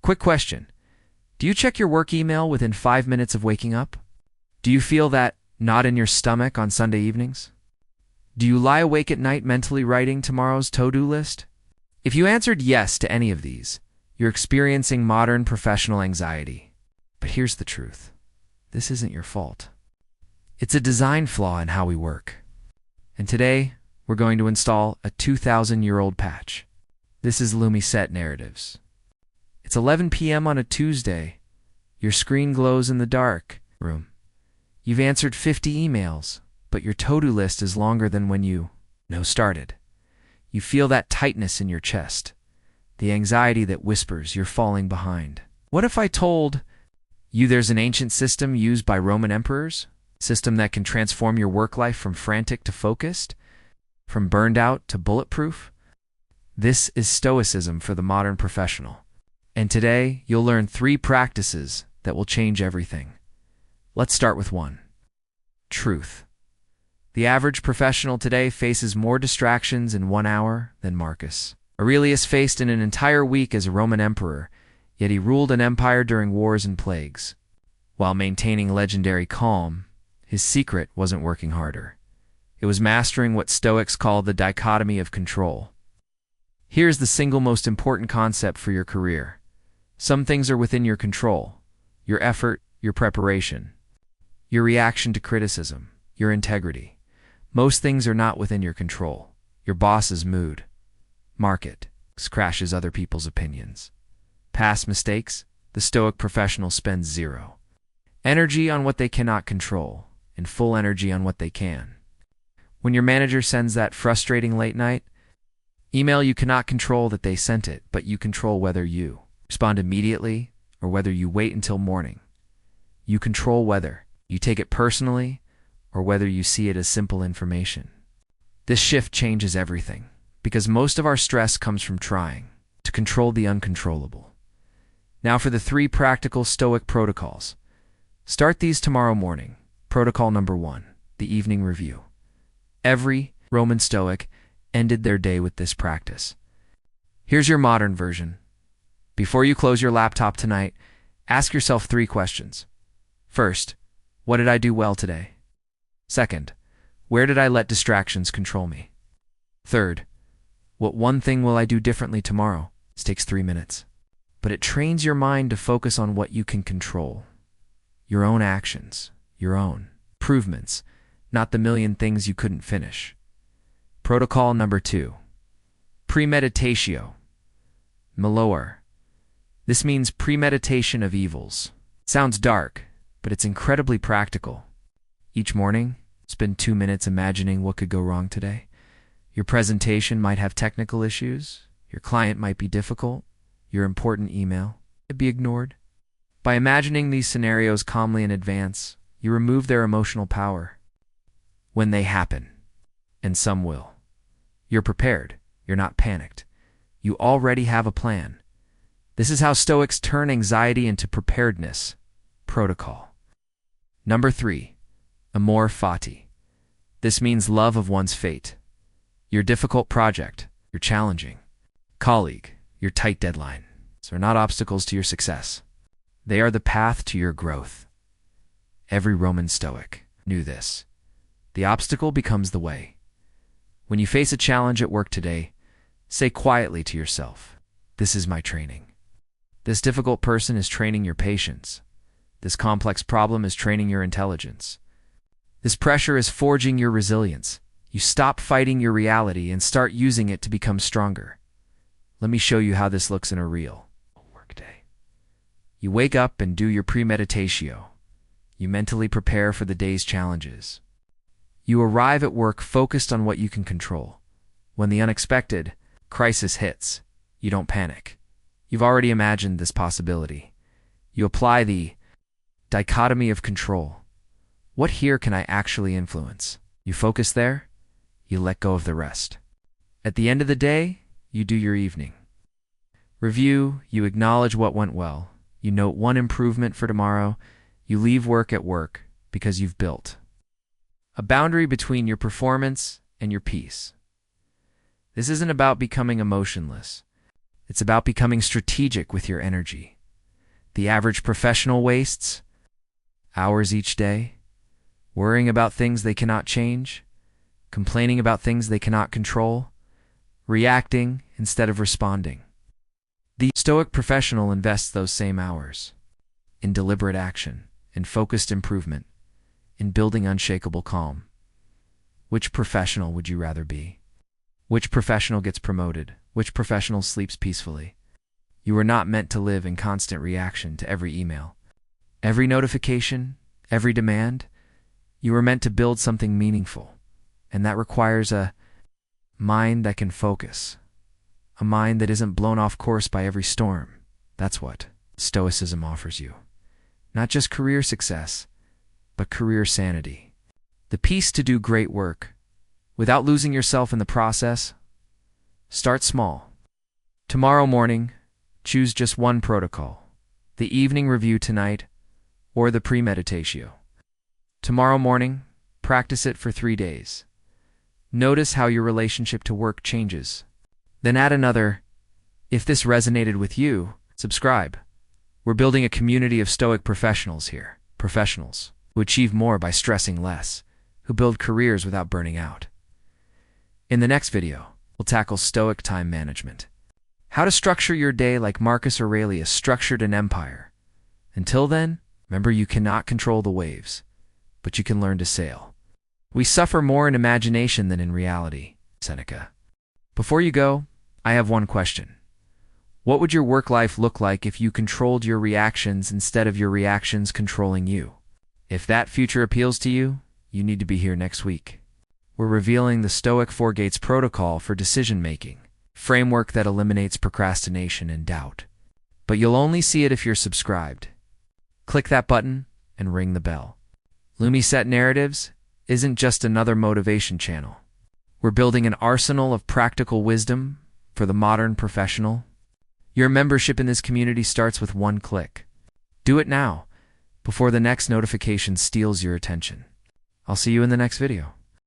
Quick question. Do you check your work email within 5 minutes of waking up? Do you feel that knot in your stomach on Sunday evenings? Do you lie awake at night mentally writing tomorrow's to-do list? If you answered yes to any of these, you're experiencing modern professional anxiety. But here's the truth. This isn't your fault. It's a design flaw in how we work. And today, we're going to install a 2,000-year-old patch. This is Lumisette Narratives. It's 11 p.m. on a Tuesday. Your screen glows in the dark room. You've answered 50 emails, but your to-do list is longer than when you started. You feel that tightness in your chest, the anxiety that whispers you're falling behind. What if I told you there's an ancient system used by Roman emperors? System that can transform your work life from frantic to focused, from burned out to bulletproof? This is Stoicism for the modern professional. And today, you'll learn 3 practices that will change everything. Let's start with 1. Truth. The average professional today faces more distractions in 1 hour than Marcus Aurelius faced in an entire week as a Roman emperor, yet he ruled an empire during wars and plagues. While maintaining legendary calm, his secret wasn't working harder. It was mastering what Stoics call the dichotomy of control. Here's the single most important concept for your career. Some things are within your control: your effort, your preparation, your reaction to criticism, your integrity. Most things are not within your control. Your boss's mood, market, crashes other people's opinions. Past mistakes, the Stoic professional spends 0 energy on what they cannot control and full energy on what they can. When your manager sends that frustrating late night email, you cannot control that they sent it, but you control whether you respond immediately or whether you wait until morning. You control whether you take it personally or whether you see it as simple information. This shift changes everything, because most of our stress comes from trying to control the uncontrollable. Now for the 3 practical Stoic protocols. Start these tomorrow morning. Protocol number 1, the evening review. Every Roman Stoic ended their day with this practice. Here's your modern version. Before you close your laptop tonight, ask yourself 3 questions. First, what did I do well today? Second, where did I let distractions control me? Third, what one thing will I do differently tomorrow? This takes 3 minutes. But it trains your mind to focus on what you can control. Your own actions, your own improvements, not the million things you couldn't finish. Protocol number 2, Premeditatio. Malorum. This means premeditation of evils. Sounds dark, but it's incredibly practical. Each morning, spend 2 minutes imagining what could go wrong today. Your presentation might have technical issues, your client might be difficult, your important email might be ignored. By imagining these scenarios calmly in advance, you remove their emotional power. When they happen, and some will, you're prepared, you're not panicked. You already have a plan. This is how Stoics turn anxiety into preparedness. Protocol. Number 3, Amor Fati. This means love of one's fate. Your difficult project, your challenging colleague, your tight deadline, are not obstacles to your success. They are the path to your growth. Every Roman Stoic knew this. The obstacle becomes the way. When you face a challenge at work today, say quietly to yourself, "This is my training." This difficult person is training your patience. This complex problem is training your intelligence. This pressure is forging your resilience. You stop fighting your reality and start using it to become stronger. Let me show you how this looks in a real workday. You wake up and do your premeditatio. You mentally prepare for the day's challenges. You arrive at work focused on what you can control. When the unexpected crisis hits, you don't panic. You've already imagined this possibility. You apply the dichotomy of control. What here can I actually influence? You focus there, you let go of the rest. At the end of the day, you do your evening review, you acknowledge what went well, you note one improvement for tomorrow, you leave work at work because you've built a boundary between your performance and your peace. This isn't about becoming emotionless. It's about becoming strategic with your energy. The average professional wastes hours each day, worrying about things they cannot change, complaining about things they cannot control, reacting instead of responding. The Stoic professional invests those same hours in deliberate action, in focused improvement, in building unshakable calm. Which professional would you rather be? Which professional gets promoted? Which professional sleeps peacefully? You are not meant to live in constant reaction to every email, every notification, every demand. You are meant to build something meaningful, and that requires a mind that can focus, a mind that isn't blown off course by every storm. That's what Stoicism offers you. Not just career success, but career sanity. The peace to do great work without losing yourself in the process. Start small. Tomorrow morning, choose just one protocol: the evening review tonight or the Premeditatio. Tomorrow morning, practice it for 3 days. Notice how your relationship to work changes. Then add another. If this resonated with you, subscribe. We're building a community of Stoic professionals here. Professionals who achieve more by stressing less, who build careers without burning out. In the next video, we'll tackle Stoic time management. How to structure your day like Marcus Aurelius structured an empire. Until then, remember, you cannot control the waves, but you can learn to sail. We suffer more in imagination than in reality, Seneca. Before you go, I have one question. What would your work life look like if you controlled your reactions instead of your reactions controlling you? If that future appeals to you, you need to be here next week. We're revealing the Stoic 4 Gates protocol for decision-making, framework that eliminates procrastination and doubt. But you'll only see it if you're subscribed. Click that button and ring the bell. Lumisette Narratives isn't just another motivation channel. We're building an arsenal of practical wisdom for the modern professional. Your membership in this community starts with one click. Do it now, before the next notification steals your attention. I'll see you in the next video.